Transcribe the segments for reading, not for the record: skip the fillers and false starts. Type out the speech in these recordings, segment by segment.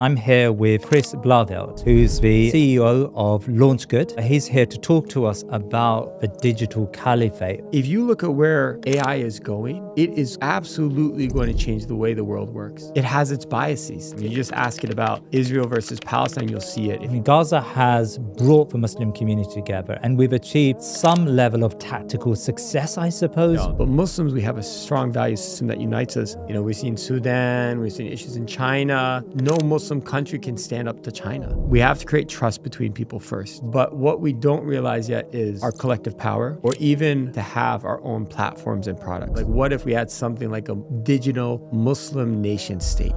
I'm here with Chris Blauvelt, who's the CEO of Lanchgood. He's here to talk to us about the digital caliphate. If you look at where AI is going, it is absolutely going to change the way the world works. It has its biases. You just ask it about Israel versus Palestine, you'll see it. Gaza has brought the Muslim community together, and we've achieved some level of tactical success, I suppose. Yeah, but Muslims, we have a strong value system that unites us. You know, we've seen Sudan, we've seen issues in China. No Muslim country can stand up to China. We have to create trust between people first. But what we don't realize yet is our collective power, or even to have our own platforms and products. Like, what if we had something like a digital Muslim nation state?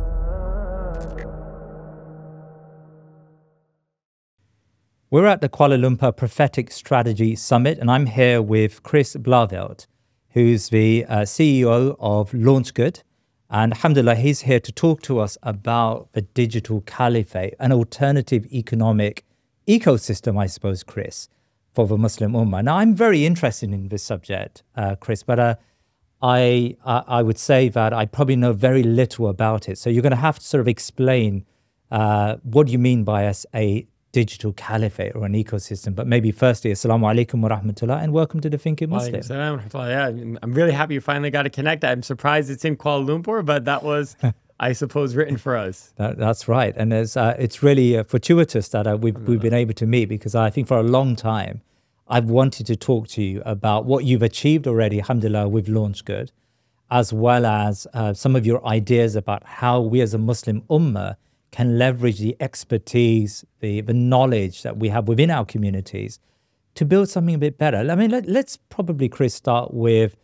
We're at the Kuala Lumpur Prophetic Strategy Summit, and I'm here with Chris Blauvelt, who's the CEO of Lanchgood. And alhamdulillah, he's here to talk to us about the digital caliphate, an alternative economic ecosystem, I suppose, Chris, for the Muslim Ummah. Now, I'm very interested in this subject, Chris, but I would say that I probably know very little about it. So you're going to have to sort of explain what you mean by a digital caliphate or an ecosystem. But maybe firstly, assalamu alaikum wa rahmatullah, and welcome to the Thinking Muslim. Yeah, I'm really happy you finally got to connect. I'm surprised it's in Kuala Lumpur, but that was, I suppose, written for us. That's right. And it's really fortuitous that we've been able to meet, because I think for a long time, I've wanted to talk to you about what you've achieved already, alhamdulillah, with Lanchgood, as well as some of your ideas about how we as a Muslim Ummah can leverage the expertise, the knowledge that we have within our communities to build something a bit better. I mean, let's probably, Chris, start with,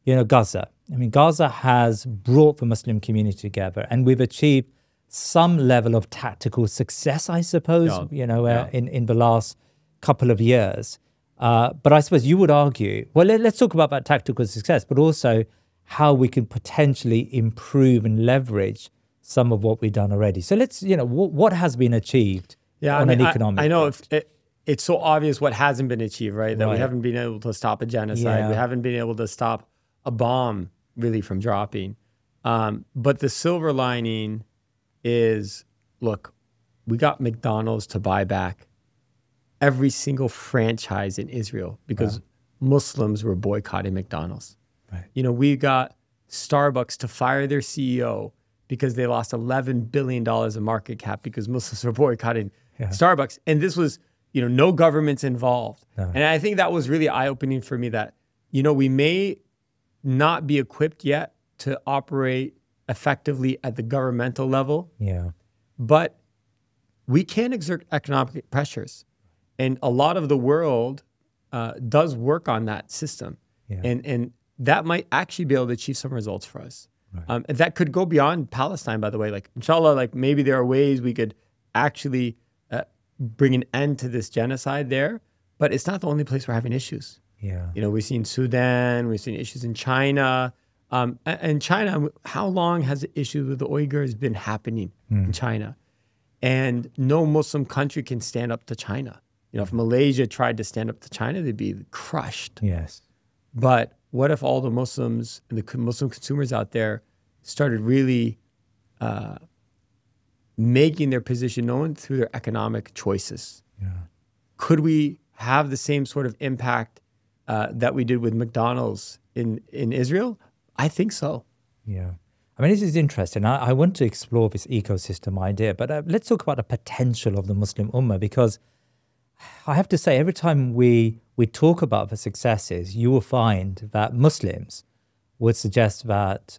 Gaza. I mean, Gaza has brought the Muslim community together, and we've achieved some level of tactical success, I suppose, in the last couple of years. But I suppose you would argue, well, let's talk about that tactical success, but also how we can potentially improve and leverage some of what we've done already. So let's, what has been achieved on an economic I know it's so obvious what hasn't been achieved, right? That we haven't been able to stop a genocide. Yeah. We haven't been able to stop a bomb really from dropping. But the silver lining is, look, we got McDonald's to buy back every single franchise in Israel because Muslims were boycotting McDonald's. Right. We got Starbucks to fire their CEO because they lost $11 billion of market cap because Muslims were boycotting Starbucks. And this was, no governments involved. No. And I think that was really eye-opening for me that, we may not be equipped yet to operate effectively at the governmental level. Yeah. But we can exert economic pressures. And a lot of the world does work on that system. Yeah. And that might actually be able to achieve some results for us. Right. That could go beyond Palestine, by the way. Like, inshallah, maybe there are ways we could actually bring an end to this genocide there. But it's not the only place we're having issues. Yeah. We've seen Sudan, we've seen issues in China. And China, how long has the issue with the Uyghurs been happening in China? And no Muslim country can stand up to China. If Malaysia tried to stand up to China, they'd be crushed. Yes. But what if all the Muslims and the Muslim consumers out there started really making their position known through their economic choices? Yeah. Could we have the same sort of impact that we did with McDonald's in Israel? I think so. Yeah. I mean, this is interesting. I want to explore this ecosystem idea, but let's talk about the potential of the Muslim Ummah, because I have to say, every time we talk about the successes, you will find that Muslims would suggest that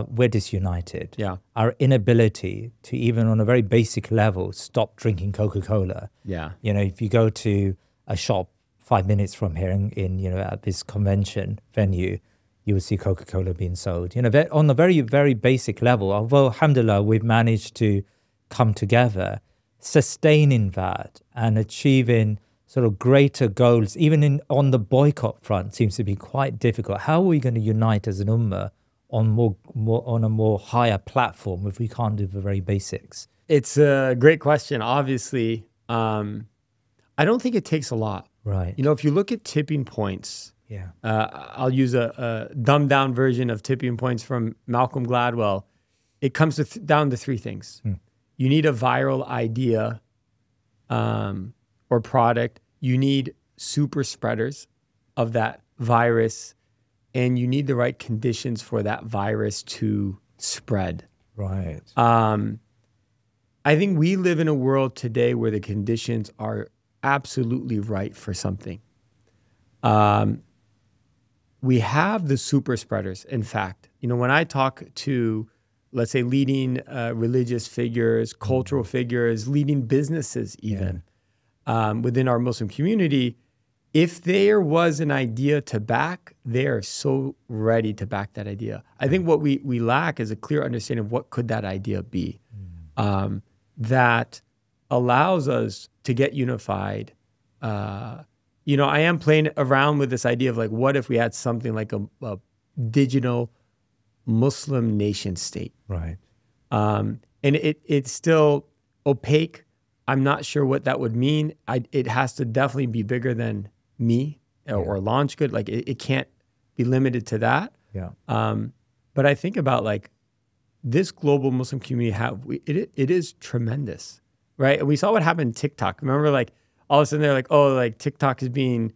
we're disunited. Yeah. Our inability to, even on a very basic level, stop drinking Coca-Cola. Yeah. If you go to a shop 5 minutes from here in at this convention venue, you would see Coca-Cola being sold. On a very, very basic level, although, alhamdulillah, we've managed to come together, sustaining that and achieving sort of greater goals, even on the boycott front, seems to be quite difficult. How are we going to unite as an ummah on a more higher platform if we can't do the very basics? It's a great question. Obviously, I don't think it takes a lot. Right. If you look at tipping points, I'll use a dumbed down version of tipping points from Malcolm Gladwell. It comes down to three things. you need a viral idea or product. You need super spreaders of that virus, and you need the right conditions for that virus to spread. Right. I think we live in a world today where the conditions are absolutely right for something. We have the super spreaders. In fact, when I talk to, let's say, leading religious figures, cultural figures, leading businesses even within our Muslim community, if there was an idea to back, they are so ready to back that idea. I think what we lack is a clear understanding of what could that idea be that allows us to get unified. I am playing around with this idea of like, what if we had something like a digital Muslim nation state? Right. And it's still opaque. I'm not sure what that would mean. It has to definitely be bigger than me or Lanchgood. Like it can't be limited to that. Yeah. But I think about like this global Muslim community, it is tremendous, right? And we saw what happened in TikTok. Remember, like all of a sudden they're like, oh, like TikTok is being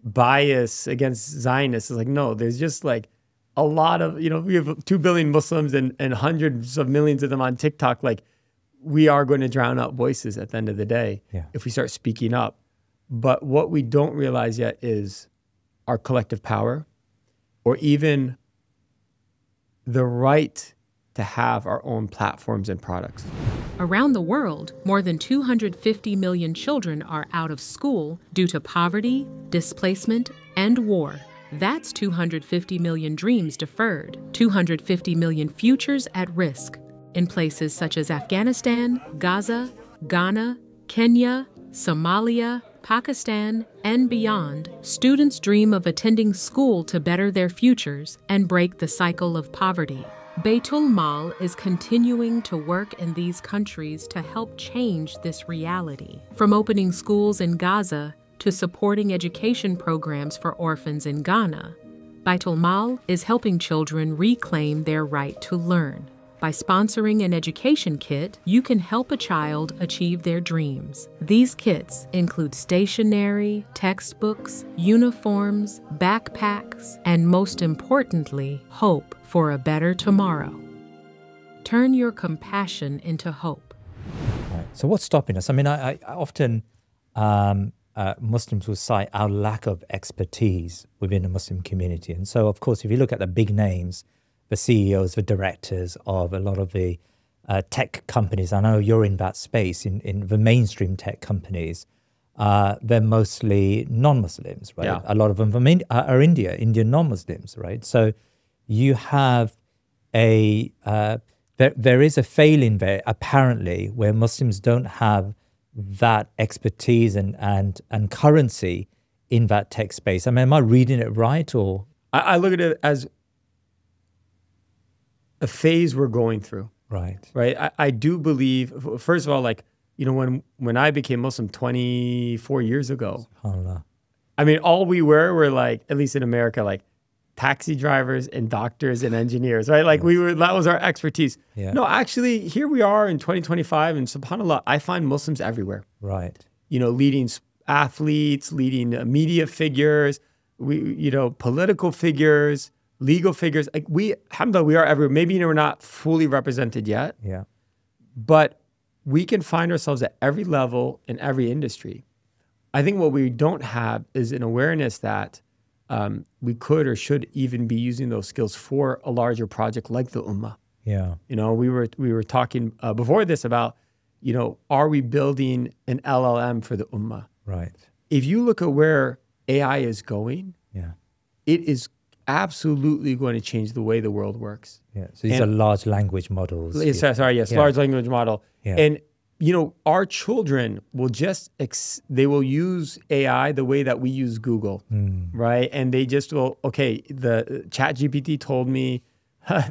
biased against Zionists. It's like, no, there's just like a lot of, we have 2 billion Muslims and hundreds of millions of them on TikTok. Like we are going to drown out voices at the end of the day if we start speaking up. But what we don't realize yet is our collective power, or even the right to have our own platforms and products. Around the world, more than 250 million children are out of school due to poverty, displacement, and war. That's 250 million dreams deferred, 250 million futures at risk. In places such as Afghanistan, Gaza, Ghana, Kenya, Somalia, Pakistan, and beyond, students dream of attending school to better their futures and break the cycle of poverty. Baitulmaal is continuing to work in these countries to help change this reality. From opening schools in Gaza to supporting education programs for orphans in Ghana, Baitulmaal is helping children reclaim their right to learn. By sponsoring an education kit, you can help a child achieve their dreams. These kits include stationery, textbooks, uniforms, backpacks, and most importantly, hope for a better tomorrow. Turn your compassion into hope. Right. So what's stopping us? I mean, I often, Muslims will cite our lack of expertise within the Muslim community. And so, of course, if you look at the big names, the CEOs, the directors of a lot of the tech companies, I know you're in that space, in the mainstream tech companies, they're mostly non-Muslims, right? Yeah. A lot of them are Indian non-Muslims, right? So you have there is a failing there, apparently, where Muslims don't have that expertise and currency in that tech space. I mean, am I reading it right? Or I look at it as a phase we're going through. Right. I do believe, first of all, like, when I became Muslim 24 years ago, I mean, all we were like, at least in America, like taxi drivers and doctors and engineers, right? Like that was our expertise. Yeah. No, actually, here we are in 2025, and subhanAllah, I find Muslims everywhere. Right. Leading athletes, leading media figures, political figures, legal figures. Like alhamdulillah, we are everywhere. Maybe we're not fully represented yet. Yeah. But we can find ourselves at every level in every industry. I think what we don't have is an awareness that we could or should even be using those skills for a larger project like the Ummah. Yeah. We were talking before this about, are we building an LLM for the Ummah? Right. If you look at where AI is going, it is absolutely going to change the way the world works. Yeah. So these are large language models. Large language model. Yeah. And our children will they will use AI the way that we use Google, right? And they just will, the ChatGPT told me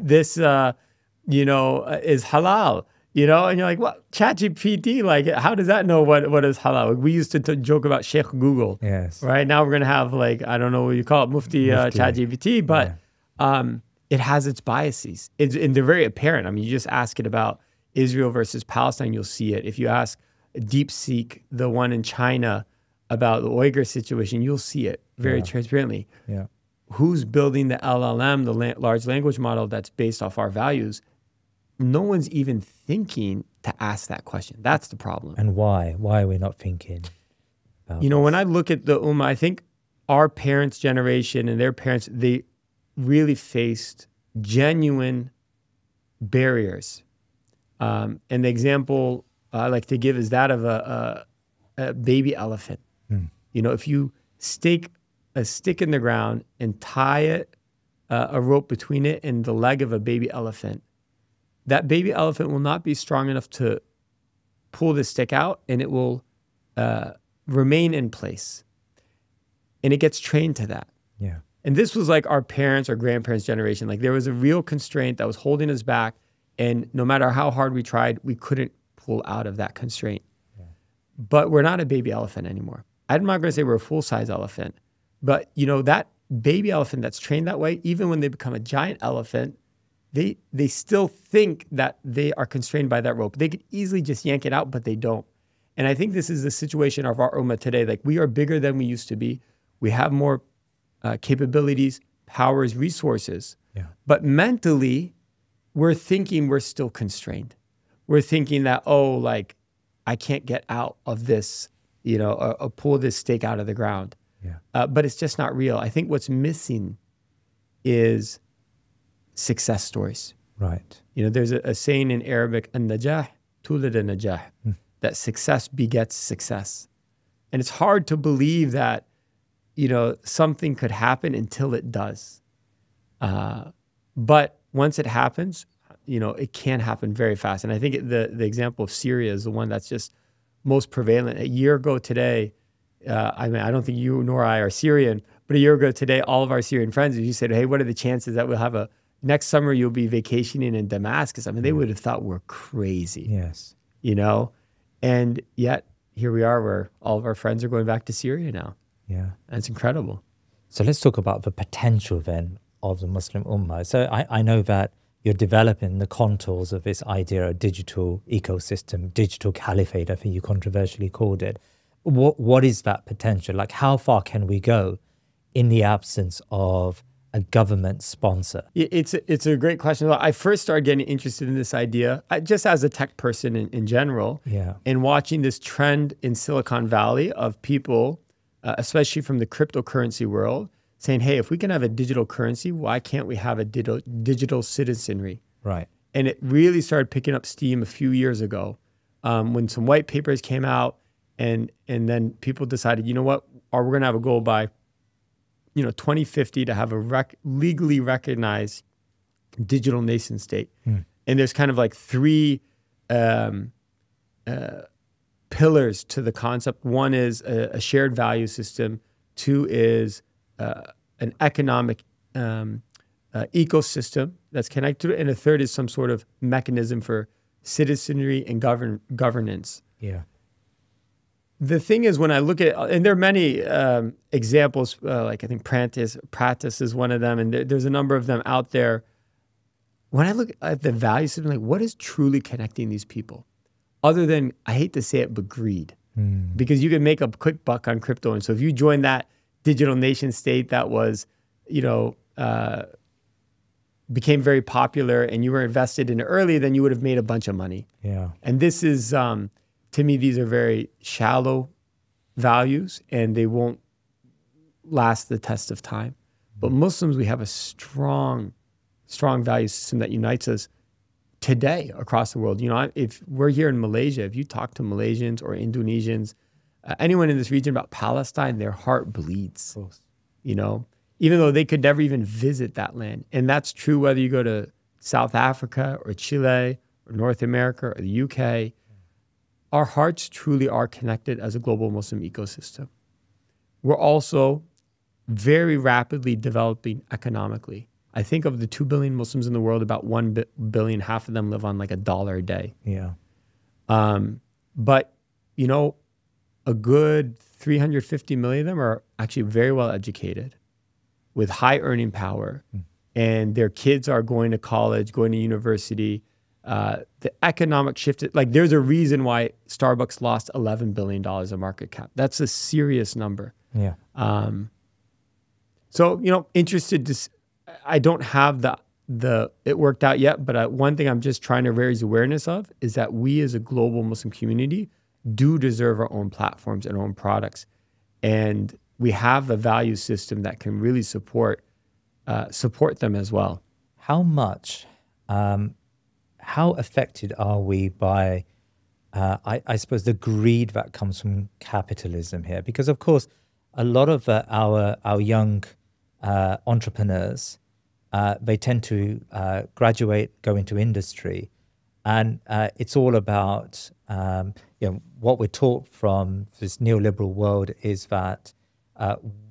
this, is halal, and you're like, what? ChatGPT, like, how does that know what is halal? We used to joke about Sheikh Google, yes, right? Now we're going to have, like, I don't know what you call it, Mufti. ChatGPT, but it has its biases. And they're very apparent. I mean, you just ask it about, Israel versus Palestine, you'll see it. If you ask DeepSeek, the one in China, about the Uyghur situation, you'll see it very transparently. Yeah. Who's building the LLM, the large language model that's based off our values? No one's even thinking to ask that question. That's the problem. And why? Why are we not thinking about this? When I look at the Ummah, I think our parents' generation and their parents, they really faced genuine barriers. And the example I like to give is that of a baby elephant. If you stake a stick in the ground and tie a rope between it and the leg of a baby elephant, that baby elephant will not be strong enough to pull the stick out, and it will remain in place. And it gets trained to that. Yeah. And this was like our parents' or grandparents' generation. Like there was a real constraint that was holding us back, and no matter how hard we tried, we couldn't pull out of that constraint. Yeah. But we're not a baby elephant anymore. I'm not going to say we're a full-size elephant, but that baby elephant that's trained that way, even when they become a giant elephant, they still think that they are constrained by that rope. They could easily just yank it out, but they don't. And I think this is the situation of our Ummah today. Like we are bigger than we used to be. We have more capabilities, powers, resources. Yeah. But mentally, we're thinking we're still constrained. We're thinking that, I can't get out of this, or pull this stake out of the ground. Yeah. But it's just not real. I think what's missing is success stories. Right. There's a saying in Arabic, an-najah tulid an-najah, that success begets success. And it's hard to believe that, something could happen until it does. But once it happens, it can happen very fast. And I think the example of Syria is the one that's just most prevalent. A year ago today, I don't think you nor I are Syrian, but a year ago today, all of our Syrian friends, if you said, hey, what are the chances that we'll have next summer you'll be vacationing in Damascus? They would have thought we're crazy. Yes. And yet here we are where all of our friends are going back to Syria now. Yeah. And it's incredible. So let's talk about the potential then of the Muslim Ummah. So I know that you're developing the contours of this idea of digital ecosystem, digital caliphate, I think you controversially called it. What is that potential? Like how far can we go in the absence of a government sponsor? It's a great question. I first started getting interested in this idea just as a tech person in general, and watching this trend in Silicon Valley of people, especially from the cryptocurrency world, saying, hey, if we can have a digital currency, why can't we have a digital citizenry? Right. And it really started picking up steam a few years ago when some white papers came out, and then people decided, you know what, we're going to have a goal by 2050 to have a legally recognized digital nation state. And there's kind of like three pillars to the concept. One is a shared value system. Two is an economic ecosystem that's connected to it. And a third is some sort of mechanism for citizenry and governance. Yeah. The thing is, when I look at, and there are many examples, like I think Pratis is one of them, and there's a number of them out there. When I look at the value system, like what is truly connecting these people? Other than, I hate to say it, but greed. Because you can make a quick buck on crypto. And so if you join that digital nation state that was, became very popular and you were invested in it early, then you would have made a bunch of money. Yeah. And this is... to me, these are very shallow values, and they won't last the test of time. But Muslims, we have a strong value system that unites us today across the world. If we're here in Malaysia, if you talk to Malaysians or Indonesians, anyone in this region about Palestine, their heart bleeds. Even though they could never even visit that land. And that's true whether you go to South Africa or Chile or North America or the UK. Our hearts truly are connected as a global Muslim ecosystem. We're also very rapidly developing economically. I think of the 2 billion Muslims in the world, about 1 billion, half of them live on like $1 a day. Yeah. But, a good 350 million of them are actually very well educated with high earning power. And their kids are going to college, going to university. the economic shift. Like there's a reason why Starbucks lost $11 billion of market cap. That's a serious number. Yeah. So, interested to, I don't have it worked out yet, but one thing I'm just trying to raise awareness of is that we as a global Muslim community do deserve our own platforms and own products. And we have a value system that can really support them as well. How much, how affected are we by, I suppose, the greed that comes from capitalism here? Because, of course, a lot of our young entrepreneurs, they tend to graduate, go into industry, and it's all about, what we're taught from this neoliberal world is that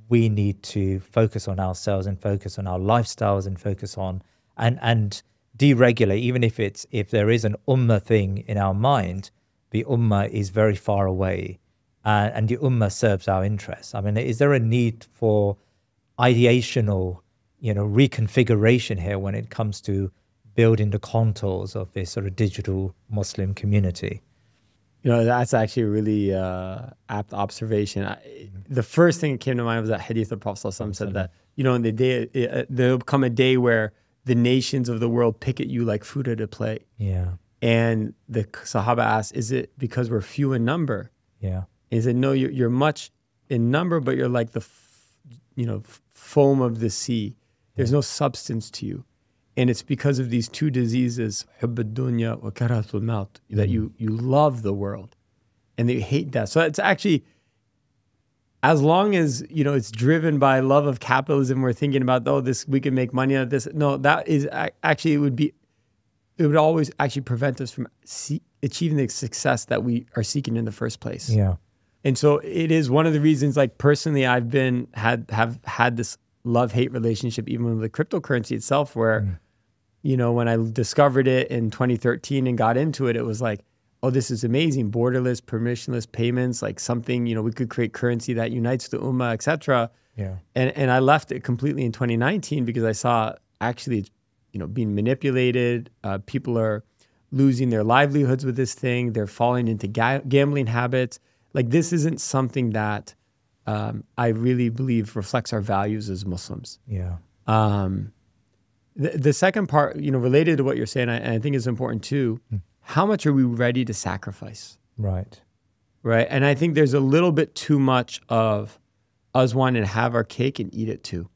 we need to focus on ourselves and focus on our lifestyles and focus on and deregulate. Even if there is an Ummah thing in our mind, the Ummah is very far away, and the Ummah serves our interests. I mean, is there a need for ideational, reconfiguration here when it comes to building the contours of this sort of digital Muslim community? That's actually a really apt observation. The first thing that came to mind was that hadith of Prophet ﷺ said that, in the day, there'll come a day where the nations of the world pick at you like food at a plate. Yeah. And the Sahaba asked, is it because we're few in number? Yeah. And he said, no, you're much in number, but you're like the, foam of the sea. There's no substance to you. And it's because of these two diseases, hubb ad-dunya wa karahatul maut, that you love the world and that you hate death. So it's actually, as long as, it's driven by love of capitalism, we're thinking about, we can make money out of this. No, that is actually, it would always actually prevent us from achieving the success that we are seeking in the first place. Yeah. And so it is one of the reasons, like personally, I've have had this love-hate relationship even with the cryptocurrency itself, where, when I discovered it in 2013 and got into it, it was like, oh, this is amazing. Borderless, permissionless payments, like something, we could create currency that unites the Ummah, etc. Yeah. And I left it completely in 2019 because I saw actually it's, being manipulated. People are losing their livelihoods with this thing. They're falling into gambling habits. Like this isn't something that I really believe reflects our values as Muslims. Yeah. The second part, related to what you're saying, and I think is important too, how much are we ready to sacrifice? Right. Right. And I think there's a little bit too much of us wanting to have our cake and eat it too.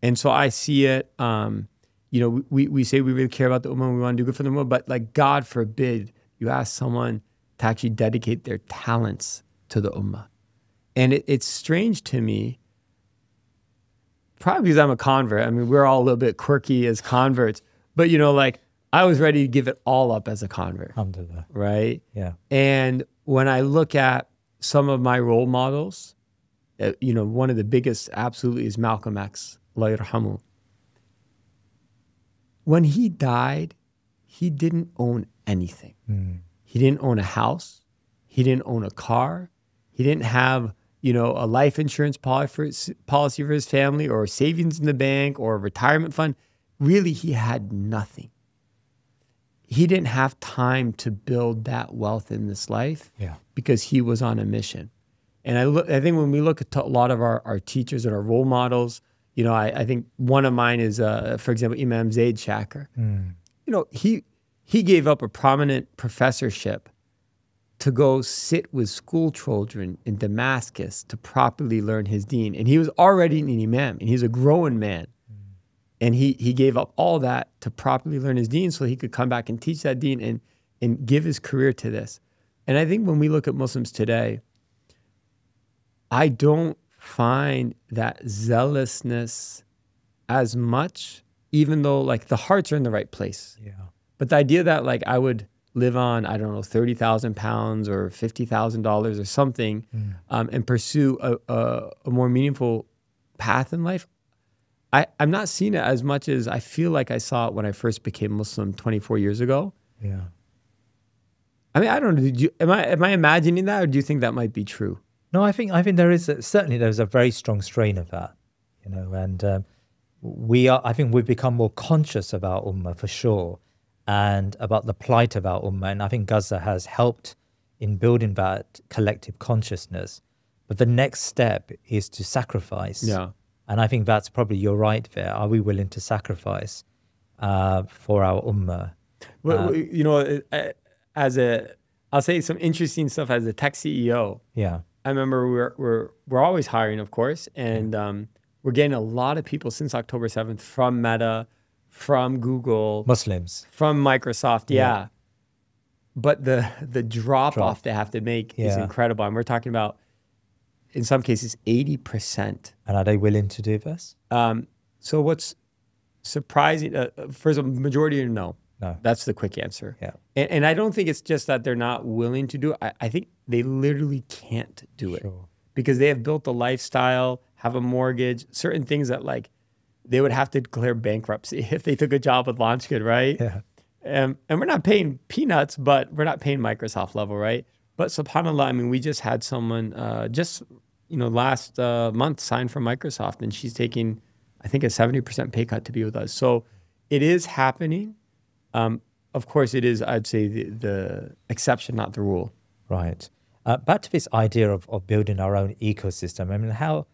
And so I see it, we say we really care about the Ummah, we want to do good for the Ummah, but like God forbid you ask someone to actually dedicate their talents to the Ummah. And it's strange to me, probably because I'm a convert. I mean, we're all a little bit quirky as converts, but I was ready to give it all up as a convert. Alhamdulillah. Right? Yeah. And when I look at some of my role models, one of the biggest absolutely is Malcolm X, Allah yarhamu. When he died, he didn't own anything. He didn't own a house. He didn't own a car. He didn't have, a life insurance policy for his family or savings in the bank or a retirement fund. Really, he had nothing. He didn't have time to build that wealth in this life because he was on a mission. And I think when we look at a lot of our teachers and our role models, I think one of mine is, for example, Imam Zaid Shakir. He gave up a prominent professorship to go sit with school children in Damascus to properly learn his deen. And he was already an imam, and he's a growing man. And he gave up all that to properly learn his deen so he could come back and teach that deen and give his career to this. And I think when we look at Muslims today, I don't find that zealousness as much, even though like the hearts are in the right place. Yeah. But the idea that like I would live on, I don't know, 30,000 pounds or $50,000 or something, and pursue a more meaningful path in life, I'm not seeing it as much as I feel like I saw it when I first became Muslim 24 years ago. Yeah. I mean, I don't know. Am I imagining that, or do you think that might be true? No, I think there's a very strong strain of that, and I think we've become more conscious about Ummah for sure. and about the plight of our Ummah. And I think Gaza has helped in building that collective consciousness. But the next step is to sacrifice. Yeah. And I think that's probably, you're right there. Are we willing to sacrifice for our Ummah? Well, you know, I'll say some interesting stuff as a tech CEO. Yeah. I remember we're always hiring, of course, and we're getting a lot of people since October 7th from Meta, from Google, Muslims, from Microsoft. Yeah. But the drop off they have to make is incredible. And we're talking about, in some cases, 80%. And are they willing to do this? So what's surprising, first of all, majority are no. No. That's the quick answer. Yeah. And I don't think it's just that they're not willing to do it. I think they literally can't do it because they have built a lifestyle, have a mortgage, certain things that like they would have to declare bankruptcy if they took a job with Lanchgood, right? Yeah. And we're not paying peanuts, but we're not paying Microsoft level, right? But subhanAllah, I mean, we just had someone last month signed from Microsoft, and she's taking, I think, a 70% pay cut to be with us. So it is happening. Of course, it is, I'd say, the exception, not the rule. Right. Back to this idea of building our own ecosystem. I mean, how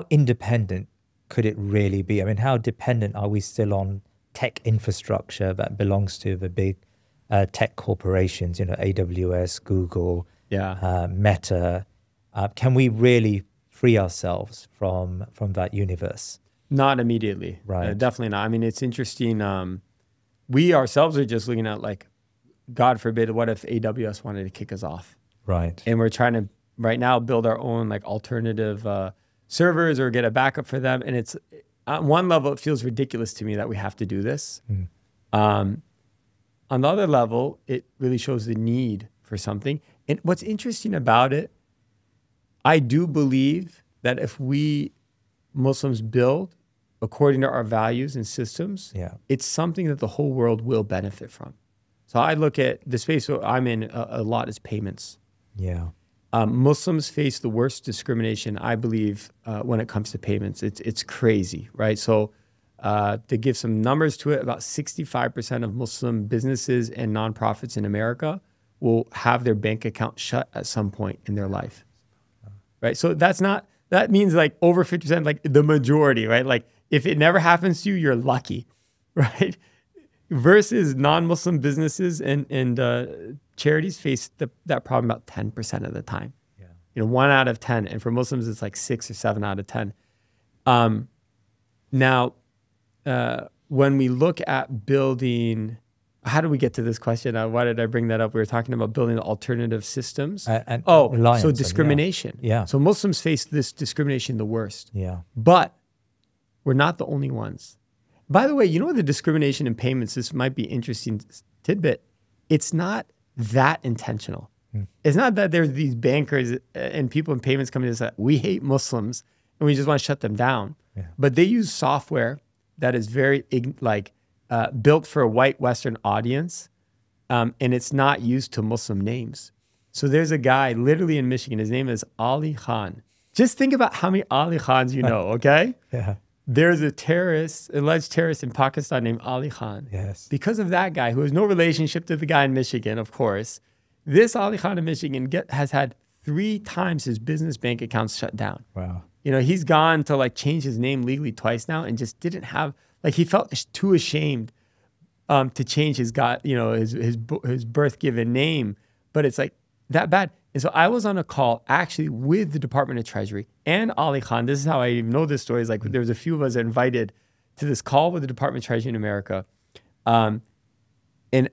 independent could it really be? I mean, how dependent are we still on tech infrastructure that belongs to the big tech corporations, you know, AWS, Google, Meta? Can we really free ourselves from that universe? Not immediately. Right. Definitely not. I mean, it's interesting. We ourselves are just looking at, like, God forbid, what if AWS wanted to kick us off? Right. And we're trying to right now build our own like alternative servers or get a backup for them. And it's on one level, it feels ridiculous to me that we have to do this. On the other level, it really shows the need for something. And what's interesting about it, I do believe that if we Muslims build according to our values and systems, it's something that the whole world will benefit from. So I look at the space I'm in a lot is payments. Yeah. Muslims face the worst discrimination, I believe, when it comes to payments. It's crazy, right? So to give some numbers to it, about 65% of Muslim businesses and nonprofits in America will have their bank account shut at some point in their life, right? So that means like over 50%, like the majority, right? Like if it never happens to you, you're lucky, right? Versus non-Muslim businesses and charities face that problem about 10% of the time. Yeah. You know, 1 out of 10. And for Muslims, it's like 6 or 7 out of 10. Now, when we look at building, how do we get to this question? Why did I bring that up? We were talking about building alternative systems. So discrimination. Yeah. So Muslims face this discrimination the worst. Yeah. But we're not the only ones. By the way, you know the discrimination in payments, this might be interesting tidbit. It's not that intentional. It's not that there's these bankers and people in payments coming and say, we hate Muslims and we just want to shut them down. Yeah. But they use software that is very built for a white Western audience, and it's not used to Muslim names. So there's a guy literally in Michigan. His name is Ali Khan. Just think about how many Ali Khans you know, okay? Yeah. There's a alleged terrorist in Pakistan named Ali Khan. Yes. Because of that guy, who has no relationship to the guy in Michigan, of course, this Ali Khan in Michigan has had 3 times his business bank accounts shut down. Wow. You know, he's gone to like change his name legally twice now and just didn't have, like he felt too ashamed to change his birth given name. But it's like that bad. And so I was on a call actually with the Department of Treasury and Ali Khan. This is how I even know this story. Is like there was a few of us invited to this call with the Department of Treasury in America. And I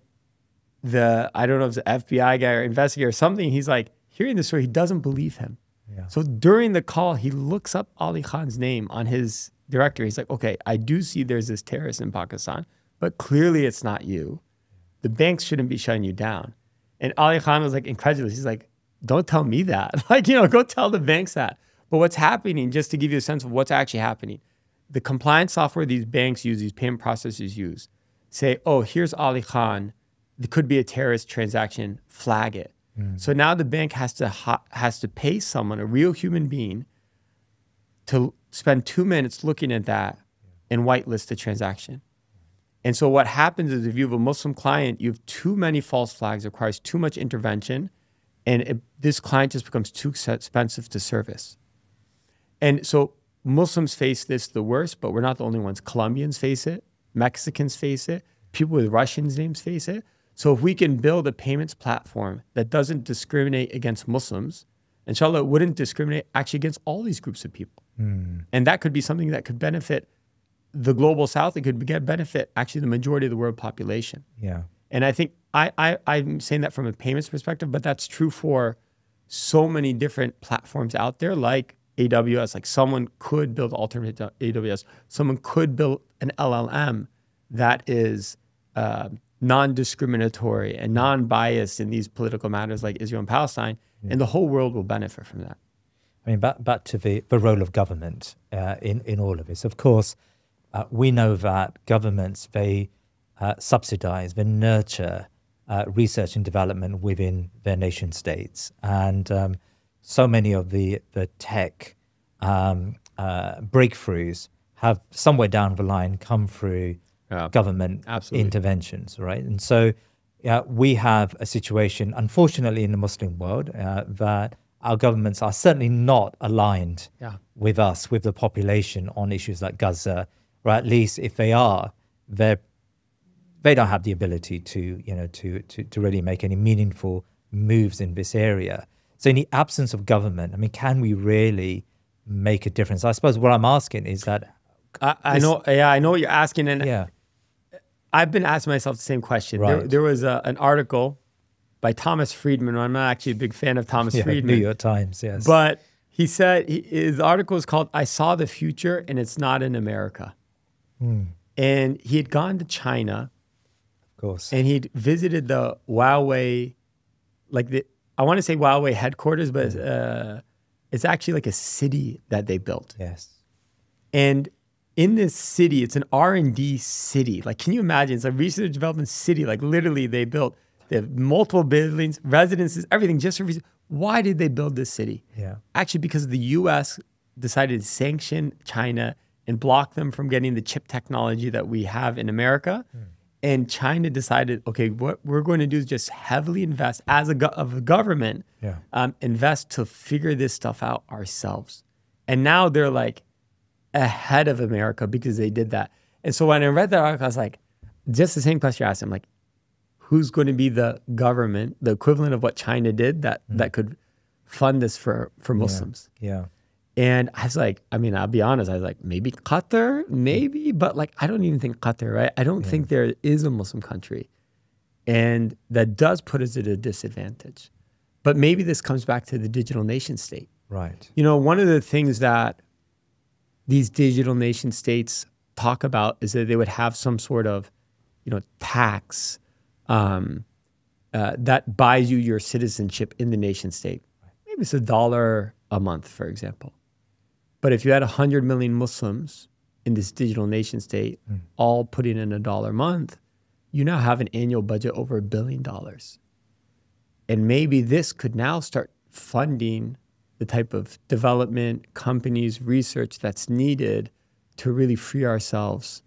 don't know if it's an FBI guy or investigator or something, he's like hearing the story, he doesn't believe him. Yeah. So during the call, he looks up Ali Khan's name on his directory. He's like, okay, I do see there's this terrorist in Pakistan, but clearly it's not you. The banks shouldn't be shutting you down. And Ali Khan was like incredulous. He's like, don't tell me that. Like, go tell the banks that. But what's happening, just to give you a sense of what's actually happening, the compliance software these banks use, these payment processors use, say, oh, here's Ali Khan. There could be a terrorist transaction, flag it. So now the bank has to pay someone, a real human being, to spend 2 minutes looking at that and whitelist the transaction. And so what happens is if you have a Muslim client, you have too many false flags, it requires too much intervention, and this client just becomes too expensive to service. And so Muslims face this the worst, but we're not the only ones. Colombians face it, Mexicans face it, people with Russian names face it. So if we can build a payments platform that doesn't discriminate against Muslims, inshallah, it wouldn't discriminate actually against all these groups of people. And that could be something that could benefit the global south. It could benefit actually the majority of the world population. Yeah. And I think I'm saying that from a payments perspective, but that's true for so many different platforms out there, like AWS. Like someone could build alternate to AWS. Someone could build an LLM that is non-discriminatory and non-biased in these political matters like Israel and Palestine, and the whole world will benefit from that. I mean, back to the role of government in all of this. Of course, we know that governments, they subsidize, they nurture research and development within their nation states. And so many of the tech breakthroughs have somewhere down the line come through government interventions, right? And so we have a situation, unfortunately, in the Muslim world that our governments are certainly not aligned with us, with the population on issues like Gaza, or at least if they are, they don't have the ability to really make any meaningful moves in this area. So in the absence of government, I mean, can we really make a difference? I suppose what I'm asking is that I know what you're asking, and I've been asking myself the same question. Right. There was an article by Thomas Friedman. I'm not actually a big fan of Thomas Friedman. New York Times, yes. But he said his article is called "I Saw the Future and It's Not in America." And he had gone to China, of course, and he'd visited the Huawei, I want to say Huawei headquarters, but it's actually like a city that they built. Yes. And in this city, it's an R&D city. Like, can you imagine? It's a research development city. Like, literally, they have multiple buildings, residences, everything just for research. Why did they build this city? Yeah. Actually, because the U.S. decided to sanction China and block them from getting the chip technology that we have in America. And China decided, okay, what we're going to do is just heavily invest as a government, invest to figure this stuff out ourselves. And now they're like ahead of America because they did that. And so when I read that article, I was like, just the same question you asked. I'm like, who's going to be the government, the equivalent of what China did that could fund this for Muslims? Yeah. And I was like, I mean, I'll be honest, I was like, maybe Qatar, maybe, but like, I don't even think Qatar, right? I don't think there is a Muslim country. And that does put us at a disadvantage. But maybe this comes back to the digital nation state. Right. You know, one of the things that these digital nation states talk about is that they would have some sort of, tax that buys you your citizenship in the nation state. Maybe it's $1 a month, for example. But if you had 100 million Muslims in this digital nation state, all putting in $1 a month, you now have an annual budget over $1 billion. And maybe this could now start funding the type of development, companies, research that's needed to really free ourselves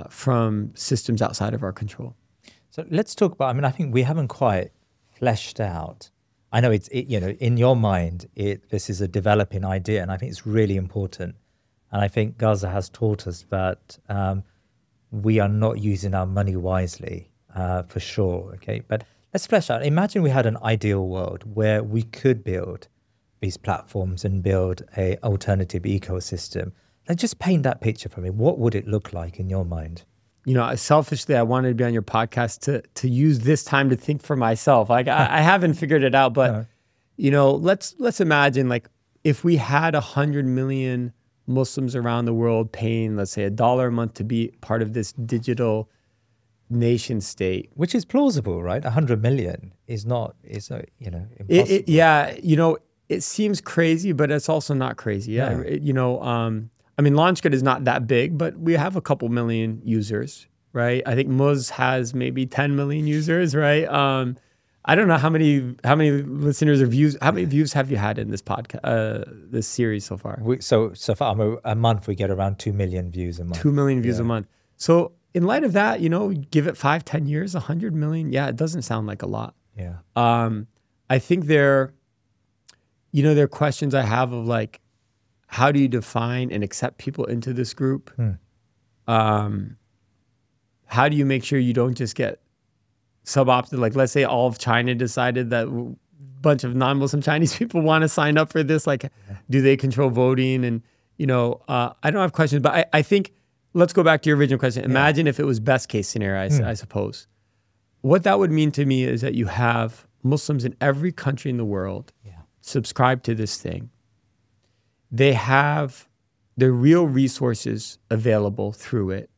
from systems outside of our control. So let's talk about, I mean, I think we haven't quite fleshed out. I know in your mind, this is a developing idea, and I think it's really important. And I think Gaza has taught us that we are not using our money wisely, for sure. Okay, but let's flesh out. Imagine we had an ideal world where we could build these platforms and build an alternative ecosystem. And just paint that picture for me. What would it look like in your mind? Selfishly, I wanted to be on your podcast to use this time to think for myself. Like I haven't figured it out, but let's imagine like if we had 100 million Muslims around the world paying, let's say, $1 a month to be part of this digital nation state, which is plausible, right? 100 million is impossible. It seems crazy, but it's also not crazy. I mean, Lanchgood is not that big, but we have a couple million users, right? I think Muz has maybe 10 million users, right? I don't know how many listeners or views. How many views have you had in this podcast, this series so far? So far, a month we get around 2 million views a month. 2 million views a month. So in light of that, you know, give it 5, 10 years, 100 million. Yeah, it doesn't sound like a lot. Yeah. I think there are questions I have of like, how do you define and accept people into this group? How do you make sure you don't just get suboptimal? Like, let's say all of China decided that a bunch of non-Muslim Chinese people want to sign up for this. Like, do they control voting? And, you know, I don't have questions, but I think, let's go back to your original question. Imagine if it was best case scenario, I suppose. What that would mean to me is that you have Muslims in every country in the world subscribe to this thing. They have the real resources available through it.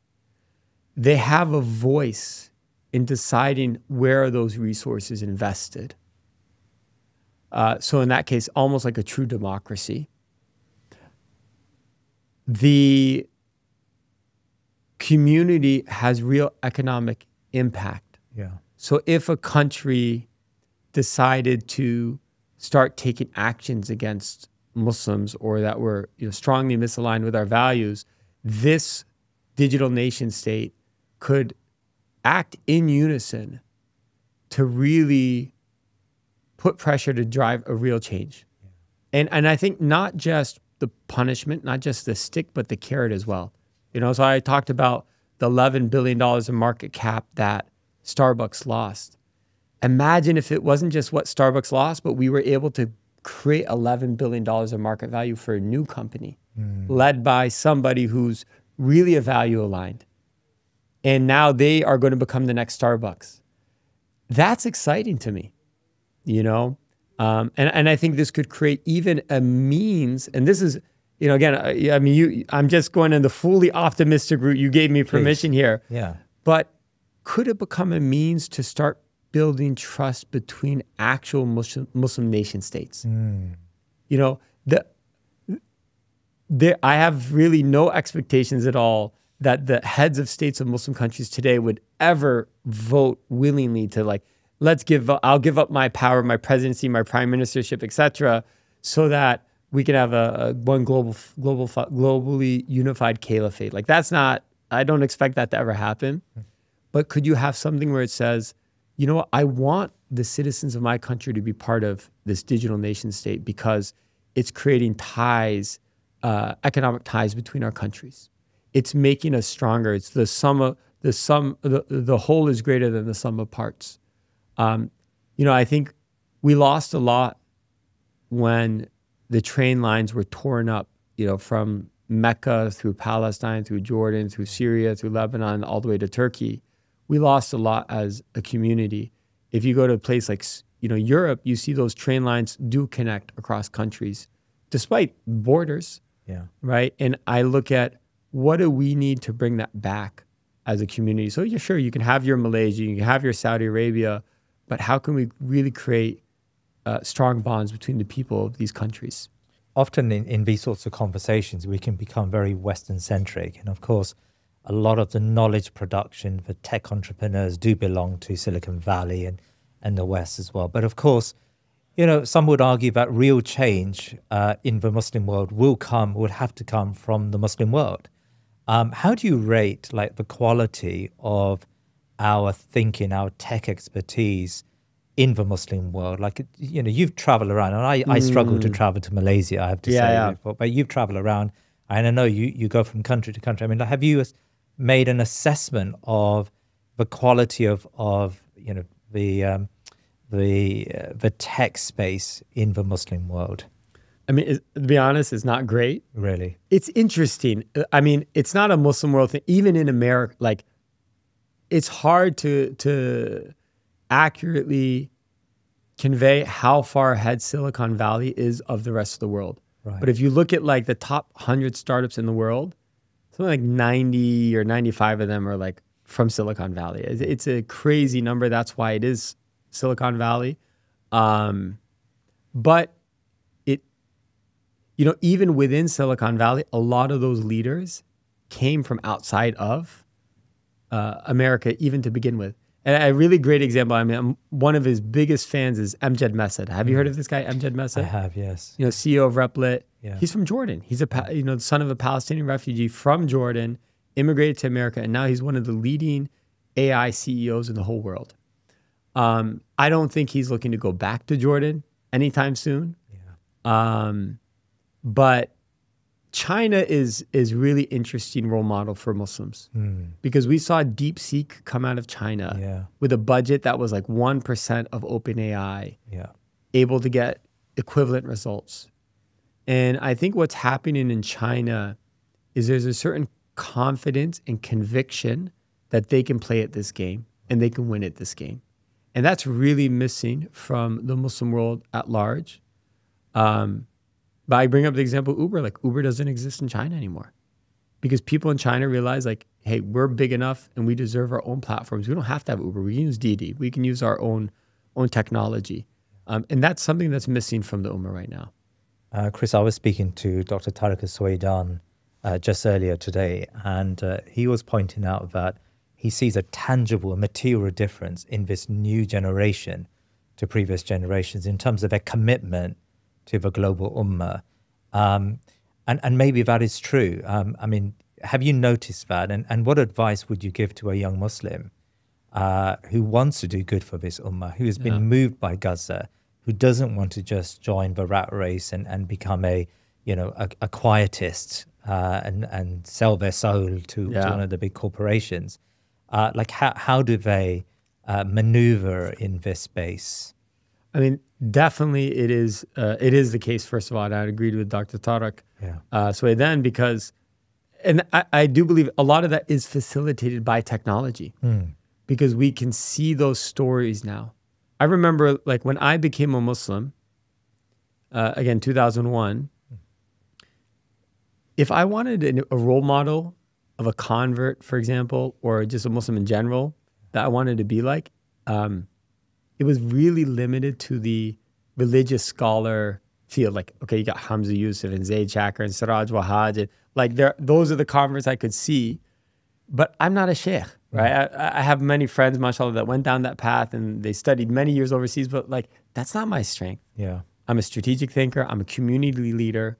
They have a voice in deciding where are those resources invested. So in that case, almost like a true democracy. The community has real economic impact. Yeah. So if a country decided to start taking actions against Muslims or that were, you know, strongly misaligned with our values, this digital nation state could act in unison to really put pressure to drive a real change. Yeah. And I think not just the punishment, not just the stick, but the carrot as well. You know, so I talked about the $11 billion in market cap that Starbucks lost. Imagine if it wasn't just what Starbucks lost, but we were able to create $11 billion of market value for a new company led by somebody who's really a value aligned. And now they are going to become the next Starbucks. That's exciting to me, you know? And I think this could create even a means, and this is, you know, again, I mean, I'm just going in the fully optimistic route. You gave me permission here. Yeah. But could it become a means to start building trust between actual Muslim nation states? You know, I have really no expectations at all that the heads of states of Muslim countries today would ever vote willingly to like, I'll give up my power, my presidency, my prime ministership, etc., so that we can have one globally unified caliphate. Like that's not, I don't expect that to ever happen. But could you have something where it says, you know what, I want the citizens of my country to be part of this digital nation state because it's creating ties, economic ties between our countries. It's making us stronger. It's the whole is greater than the sum of parts. You know, I think we lost a lot when the train lines were torn up, you know, from Mecca through Palestine, through Jordan, through Syria, through Lebanon, all the way to Turkey. We lost a lot as a community. If you go to a place like, you know, Europe, you see those train lines do connect across countries, despite borders, right? And I look at what do we need to bring that back as a community? So you're sure you can have your Malaysia, you can have your Saudi Arabia, but how can we really create strong bonds between the people of these countries? Often in these sorts of conversations, we can become very Western-centric. And of course, a lot of the knowledge production for tech entrepreneurs do belong to Silicon Valley and the West as well. But of course, you know, some would argue that real change in the Muslim world would have to come from the Muslim world. How do you rate like the quality of our thinking, our tech expertise in the Muslim world? Like, you know, you've traveled around, and I struggle to travel to Malaysia, I have to say, but you've traveled around, and I know you go from country to country. I mean, have you made an assessment of the quality of you know, the tech space in the Muslim world? I mean, to be honest, it's not great. Really? It's interesting. I mean, it's not a Muslim world thing. Even in America, like, it's hard to accurately convey how far ahead Silicon Valley is of the rest of the world. Right. But if you look at like the top 100 startups in the world, something like 90 or 95 of them are like from Silicon Valley. It's a crazy number. That's why it is Silicon Valley. But it, you know, even within Silicon Valley, a lot of those leaders came from outside of America, even to begin with. And a really great example, I mean, one of his biggest fans is Amjad Masad. Have you heard of this guy, Amjad Masad? I have, yes. You know, CEO of Replit. Yeah. He's from Jordan. He's the son of a Palestinian refugee from Jordan. immigrated to America, and now he's one of the leading AI CEOs in the whole world. I don't think he's looking to go back to Jordan anytime soon. Yeah. But China is really interesting role model for Muslims because we saw DeepSeek come out of China with a budget that was like 1% of OpenAI, able to get equivalent results. And I think what's happening in China is there's a certain confidence and conviction that they can play at this game and they can win at this game. And that's really missing from the Muslim world at large. But I bring up the example of Uber, like Uber doesn't exist in China anymore because people in China realize like, hey, we're big enough and we deserve our own platforms. We don't have to have Uber. We can use Didi. We can use our own technology. And that's something that's missing from the Ummah right now. Chris, I was speaking to Dr. Tariq Al-Suwaidan just earlier today, and he was pointing out that he sees a tangible, material difference in this new generation to previous generations in terms of their commitment to the global Ummah. And maybe that is true. I mean, have you noticed that? And what advice would you give to a young Muslim who wants to do good for this Ummah, who has been moved by Gaza, who doesn't want to just join the rat race and become a quietist and sell their soul to one of the big corporations? Like how do they maneuver in this space? I mean, definitely it is the case, first of all, and I agreed with Dr. Tariq Suwaidan because, and I do believe a lot of that is facilitated by technology because we can see those stories now. I remember like when I became a Muslim, again, 2001, if I wanted a role model of a convert, for example, or just a Muslim in general that I wanted to be like, it was really limited to the religious scholar field. Like, okay, you got Hamza Yusuf and Zaid Shakir and Siraj Wahaj. And like those are the converts I could see, but I'm not a sheikh, right? I have many friends, mashallah, that went down that path and they studied many years overseas, but like, that's not my strength. Yeah. I'm a strategic thinker. I'm a community leader.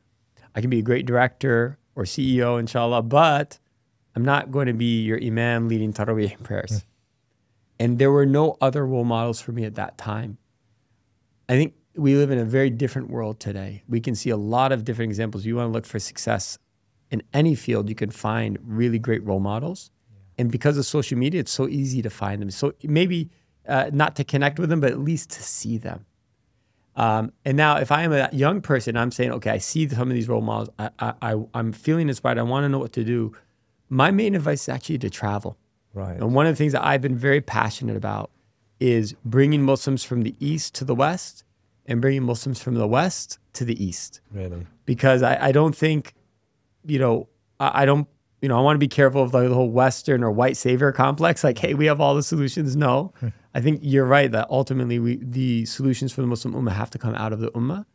I can be a great director or CEO, inshallah, but I'm not going to be your imam leading Taraweeh prayers. And there were no other role models for me at that time. I think we live in a very different world today. We can see a lot of different examples. You want to look for success in any field, you can find really great role models. And because of social media, it's so easy to find them. So maybe not to connect with them, but at least to see them. And now if I am a young person, I'm saying, okay, I see some of these role models. I'm feeling inspired. I want to know what to do. My main advice is actually to travel. Right. And one of the things that I've been very passionate about is bringing Muslims from the East to the West and bringing Muslims from the West to the East. Really? Because I don't think, I want to be careful of the whole Western or white savior complex. Like, hey, we have all the solutions. No, I think you're right that ultimately the solutions for the Muslim Ummah have to come out of the Ummah.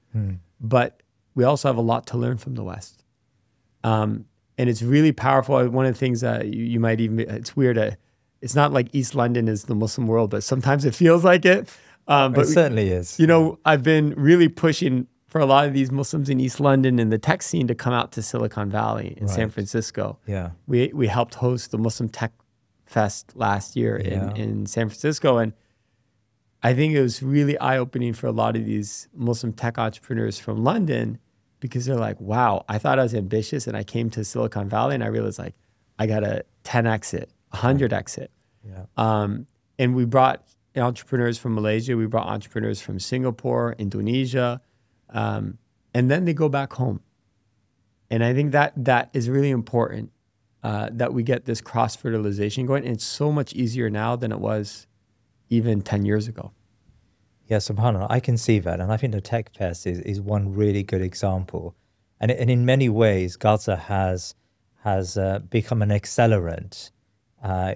But we also have a lot to learn from the West. And it's really powerful. One of the things that you might even, it's weird. It's not like East London is the Muslim world, but sometimes it feels like it. But it certainly is. I've been really pushing for a lot of these Muslims in East London and the tech scene to come out to Silicon Valley in San Francisco. Yeah, we helped host the Muslim Tech Fest last year in San Francisco. And I think it was really eye-opening for a lot of these Muslim tech entrepreneurs from London because they're like, wow, I thought I was ambitious and I came to Silicon Valley and I realized like, I got a 10x it, 100x it. Yeah. And we brought entrepreneurs from Malaysia, we brought entrepreneurs from Singapore, Indonesia, and then they go back home. And I think that is really important, that we get this cross-fertilization going. And it's so much easier now than it was even 10 years ago. Yeah, subhanAllah, I can see that. And I think the Tech Fest is one really good example. And in many ways, Gaza has become an accelerant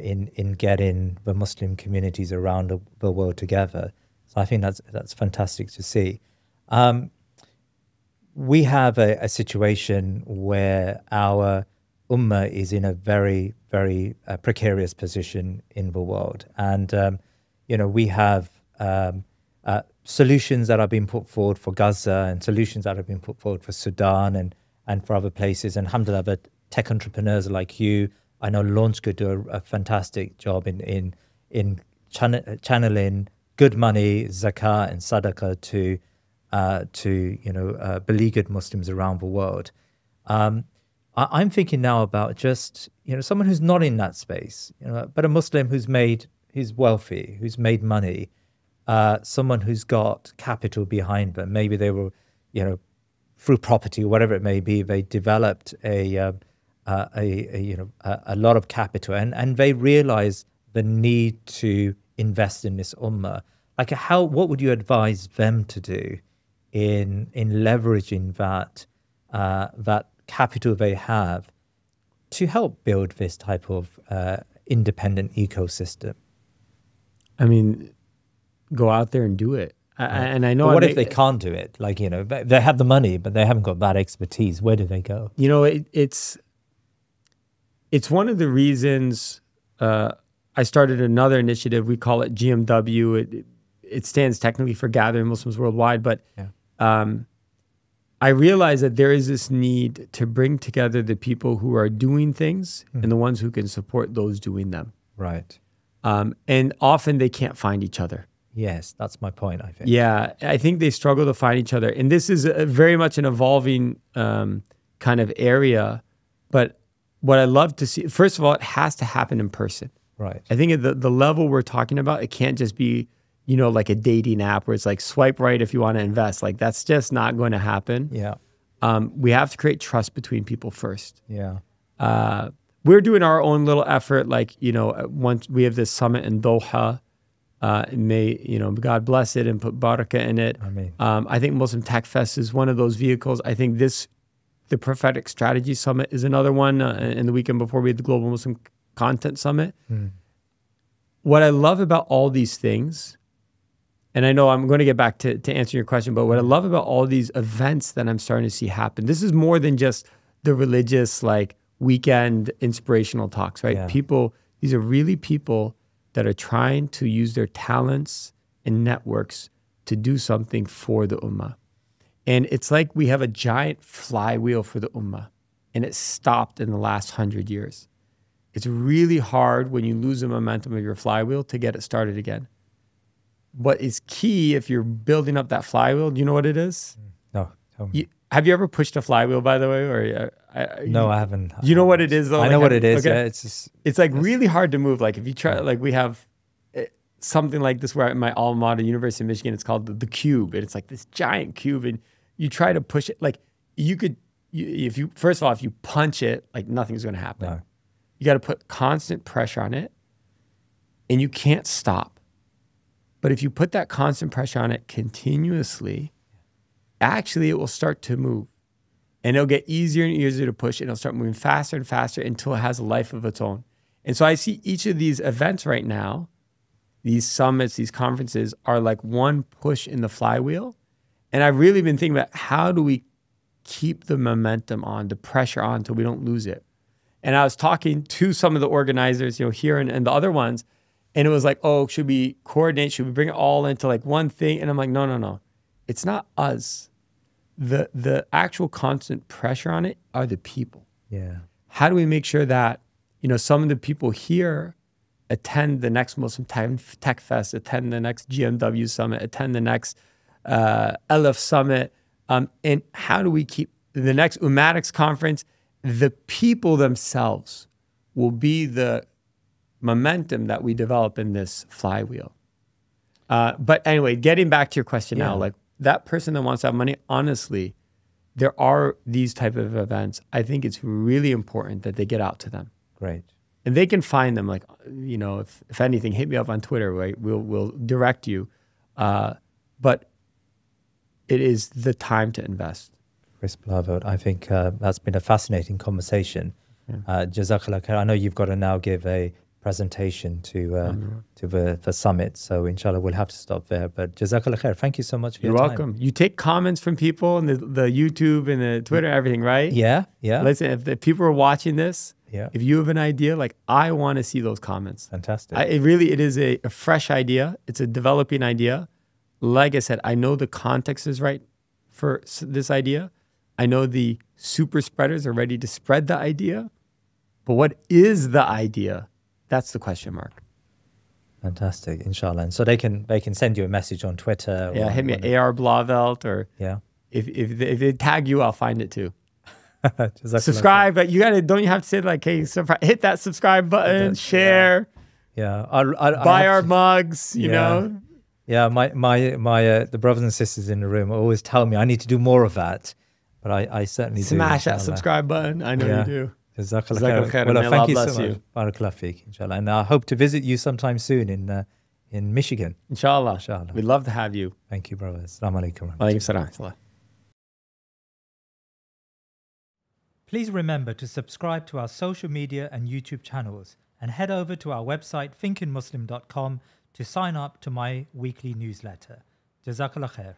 in getting the Muslim communities around the world together. So I think that's fantastic to see. We have a situation where our Ummah is in a very, very precarious position in the world. And, we have solutions that are being put forward for Gaza and solutions that have been put forward for Sudan and for other places. And alhamdulillah, the tech entrepreneurs like you I know Lanchgood do a fantastic job in channeling good money, zakah and sadaqah to beleaguered Muslims around the world. I'm thinking now about just someone who's not in that space, but a Muslim who's wealthy, who's made money, someone who's got capital behind them. Maybe they were, through property or whatever it may be, they developed a lot of capital, and they realize the need to invest in this ummah. Like, what would you advise them to do in leveraging that capital they have to help build this type of independent ecosystem? I mean, go out there and do it. And I know. But what if they can't do it? Like, they have the money, but they haven't got that expertise. Where do they go? It's one of the reasons I started another initiative. We call it GMW. It stands technically for Gathering Muslims Worldwide, but I realize that there is this need to bring together the people who are doing things and the ones who can support those doing them. Right. And often they can't find each other. Yes, that's my point, I think. Yeah, I think they struggle to find each other. And this is very much an evolving kind of area. But what I love to see, first of all, it has to happen in person. Right. I think at the level we're talking about, it can't just be, like a dating app where it's like swipe right if you want to invest. Like, that's just not going to happen. Yeah. We have to create trust between people first. Yeah. We're doing our own little effort. Like, once we have this summit in Doha, may, God bless it and put barakah in it. Ameen. I think Muslim Tech Fest is one of those vehicles. I think the Prophetic Strategy Summit is another one. And the weekend before, we had the Global Muslim Content Summit. What I love about all these things, and I know I'm going to get back to answer your question, but what I love about all these events that I'm starting to see happen, this is more than just the religious, like, weekend inspirational talks, right? Yeah. These are really people that are trying to use their talents and networks to do something for the ummah. And it's like we have a giant flywheel for the ummah, and it stopped in the last 100 years. It's really hard when you lose the momentum of your flywheel to get it started again. What is key if you're building up that flywheel, do you know what it is? No, tell me. Have you ever pushed a flywheel, by the way? Or no, I haven't. You know what it is, though? I know what it is. Okay. Yeah, it's like really hard to move. Like, if you try, like, we have something like this where at my alma mater, University of Michigan, it's called the cube, and it's like this giant cube, and you try to push it. Like, first of all, if you punch it, like, nothing's going to happen. No. You got to put constant pressure on it, and you can't stop. But if you put that constant pressure on it continuously, actually it will start to move. And it'll get easier and easier to push, and it'll start moving faster and faster until it has a life of its own. And so I see each of these events right now, these summits, these conferences, are like one push in the flywheel. And I've really been thinking about, how do we keep the momentum on, the pressure on, until we don't lose it? And I was talking to some of the organizers, here and the other ones, and it was like, oh, should we coordinate? Should we bring it all into like one thing? And I'm like, no. It's not us. The actual constant pressure on it are the people. Yeah. How do we make sure that, some of the people here attend the next Muslim Tech Fest, attend the next GMW Summit, attend the next LF Summit, and how do we keep the next Ummatics Conference? The people themselves will be the momentum that we develop in this flywheel. But anyway, getting back to your question now, like, that person that wants to have money, honestly, there are these type of events. I think it's really important that they get out to them. Great. And they can find them, like, if anything, hit me up on Twitter, right? We'll direct you. But it is the time to invest. Chris Blauvelt, I think that's been a fascinating conversation. Jazakallah khair. I know you've got to now give a presentation to the summit, so inshallah we'll have to stop there. But Jazakallah khair. Thank you so much for your time. You're welcome. You take comments from people and the YouTube and the Twitter, everything, right? Yeah. Listen, if the people are watching this, if you have an idea, like, I want to see those comments. Fantastic. It is a fresh idea. It's a developing idea. Like I said, I know the context is right for this idea. I know the super spreaders are ready to spread the idea, But what is the idea? That's the question mark. Fantastic, inshallah. And so they can send you a message on Twitter. Yeah, hit me at AR Blauvelt, or if they tag you, I'll find it too. Subscribe, but don't you have to say like, hey, hit that subscribe button, share. Yeah, buy our mugs, you know. Yeah, my the brothers and sisters in the room always tell me I need to do more of that, but I certainly smash that subscribe button. I know you do. Jazakallah khair. Well, thank you so much. Barakallah feek, inshallah. And I hope to visit you sometime soon in Michigan. Inshallah. We'd love to have you. Thank you, brothers. Assalamu alaikum. Alaikum salam. Please remember to subscribe to our social media and YouTube channels, and head over to our website thinkingmuslim.com to sign up to my weekly newsletter. Jazakallah khair.